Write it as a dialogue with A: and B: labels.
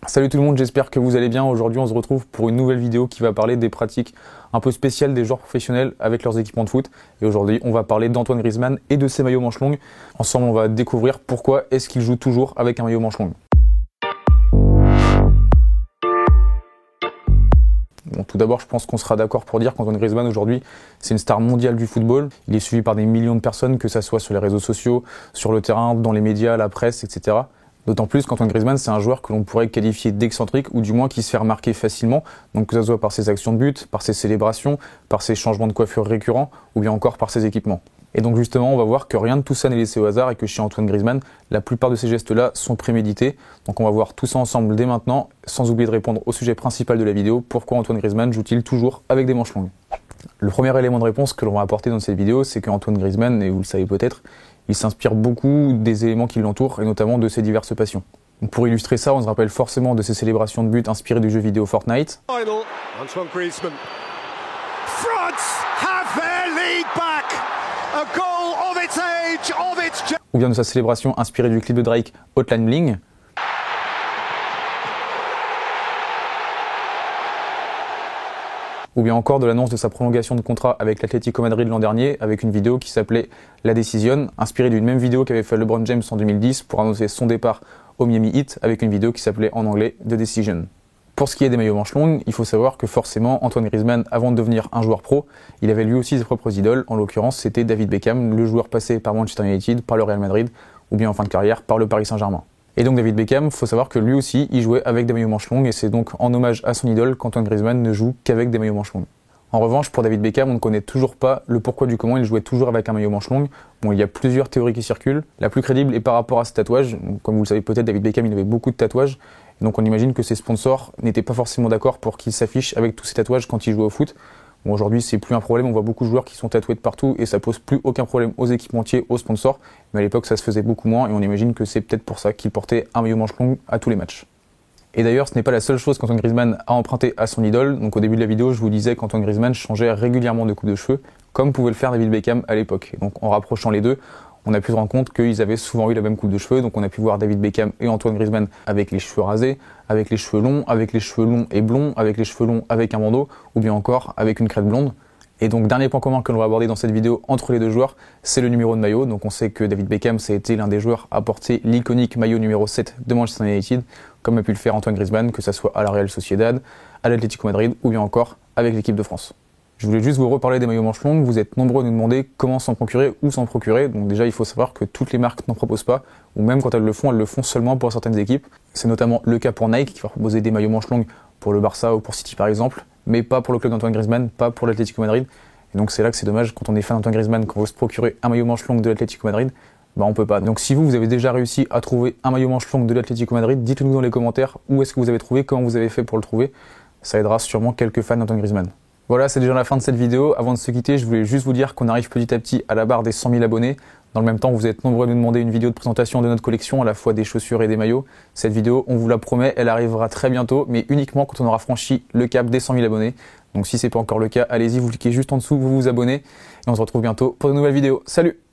A: Salut tout le monde, j'espère que vous allez bien. Aujourd'hui on se retrouve pour une nouvelle vidéo qui va parler des pratiques un peu spéciales des joueurs professionnels avec leurs équipements de foot. Et aujourd'hui on va parler d'Antoine Griezmann et de ses maillots manches longues. Ensemble on va découvrir pourquoi est-ce qu'il joue toujours avec un maillot manche longue. Bon, tout d'abord, je pense qu'on sera d'accord pour dire qu'Antoine Griezmann aujourd'hui, c'est une star mondiale du football. Il est suivi par des millions de personnes, que ça soit sur les réseaux sociaux, sur le terrain, dans les médias, la presse, etc. D'autant plus qu'Antoine Griezmann, c'est un joueur que l'on pourrait qualifier d'excentrique ou du moins qui se fait remarquer facilement. Donc que ça soit par ses actions de but, par ses célébrations, par ses changements de coiffure récurrents ou bien encore par ses équipements. Et donc justement, on va voir que rien de tout ça n'est laissé au hasard et que chez Antoine Griezmann, la plupart de ces gestes-là sont prémédités. Donc on va voir tout ça ensemble dès maintenant, sans oublier de répondre au sujet principal de la vidéo, pourquoi Antoine Griezmann joue-t-il toujours avec des manches longues? Le premier élément de réponse que l'on va apporter dans cette vidéo, c'est qu'Antoine Griezmann, et vous le savez peut-être, il s'inspire beaucoup des éléments qui l'entourent et notamment de ses diverses passions. Donc pour illustrer ça, on se rappelle forcément de ses célébrations de but inspirées du jeu vidéo Fortnite.
B: Antoine Griezmann. France have their lead back. A goal of its age, of its...
A: Ou bien de sa célébration inspirée du clip de Drake Hotline Bling. Ou bien encore de l'annonce de sa prolongation de contrat avec l'Atlético Madrid l'an dernier avec une vidéo qui s'appelait La Décision, inspirée d'une même vidéo qu'avait fait LeBron James en 2010 pour annoncer son départ au Miami Heat avec une vidéo qui s'appelait en anglais The Decision. Pour ce qui est des maillots manches longues, il faut savoir que forcément Antoine Griezmann, avant de devenir un joueur pro, il avait lui aussi ses propres idoles, en l'occurrence c'était David Beckham, le joueur passé par Manchester United, par le Real Madrid ou bien en fin de carrière par le Paris Saint-Germain. Et donc David Beckham, faut savoir que lui aussi, il jouait avec des maillots manches longues et c'est donc en hommage à son idole qu'Antoine Griezmann ne joue qu'avec des maillots manches longues. En revanche, pour David Beckham, on ne connaît toujours pas le pourquoi du comment il jouait toujours avec un maillot manche longue. Bon, il y a plusieurs théories qui circulent. La plus crédible est par rapport à ses tatouages. Donc, comme vous le savez peut-être, David Beckham, il avait beaucoup de tatouages. Et donc on imagine que ses sponsors n'étaient pas forcément d'accord pour qu'il s'affiche avec tous ses tatouages quand il jouait au foot. Bon, aujourd'hui, c'est plus un problème. On voit beaucoup de joueurs qui sont tatoués de partout et ça pose plus aucun problème aux équipementiers, aux sponsors. Mais à l'époque, ça se faisait beaucoup moins et on imagine que c'est peut-être pour ça qu'il portait un maillot manche longue à tous les matchs. Et d'ailleurs, ce n'est pas la seule chose qu'Antoine Griezmann a emprunté à son idole. Donc au début de la vidéo, je vous disais qu'Antoine Griezmann changeait régulièrement de coupe de cheveux, comme pouvait le faire David Beckham à l'époque. Et donc en rapprochant les deux, on a pu se rendre compte qu'ils avaient souvent eu la même coupe de cheveux. Donc on a pu voir David Beckham et Antoine Griezmann avec les cheveux rasés, avec les cheveux longs, avec les cheveux longs et blonds, avec les cheveux longs avec un bandeau, ou bien encore avec une crête blonde. Et donc dernier point commun que l'on va aborder dans cette vidéo entre les deux joueurs, c'est le numéro de maillot. Donc on sait que David Beckham, ça a été l'un des joueurs à porter l'iconique maillot numéro 7 de Manchester United, comme a pu le faire Antoine Griezmann, que ce soit à la Real Sociedad, à l'Atlético Madrid ou bien encore avec l'équipe de France. Je voulais juste vous reparler des maillots manches longues. Vous êtes nombreux à nous demander comment s'en procurer ou s'en procurer. Donc déjà, il faut savoir que toutes les marques n'en proposent pas, ou même quand elles le font seulement pour certaines équipes. C'est notamment le cas pour Nike, qui va proposer des maillots manches longues pour le Barça ou pour City par exemple, mais pas pour le club d'Antoine Griezmann, pas pour l'Atlético Madrid. Et donc c'est là que c'est dommage, quand on est fan d'Antoine Griezmann, quand on veut se procurer un maillot manche longue de l'Atlético Madrid, on peut pas. Donc si vous avez déjà réussi à trouver un maillot manche longue de l'Atlético Madrid, dites-le nous dans les commentaires où est-ce que vous avez trouvé, comment vous avez fait pour le trouver. Ça aidera sûrement quelques fans d'Antoine Griezmann. Voilà, c'est déjà la fin de cette vidéo. Avant de se quitter, je voulais juste vous dire qu'on arrive petit à petit à la barre des 100 000 abonnés. Dans le même temps, vous êtes nombreux à nous demander une vidéo de présentation de notre collection, à la fois des chaussures et des maillots. Cette vidéo, on vous la promet, elle arrivera très bientôt, mais uniquement quand on aura franchi le cap des 100 000 abonnés. Donc si c'est pas encore le cas, allez-y, vous cliquez juste en dessous, vous vous abonnez. Et on se retrouve bientôt pour de nouvelles vidéos. Salut!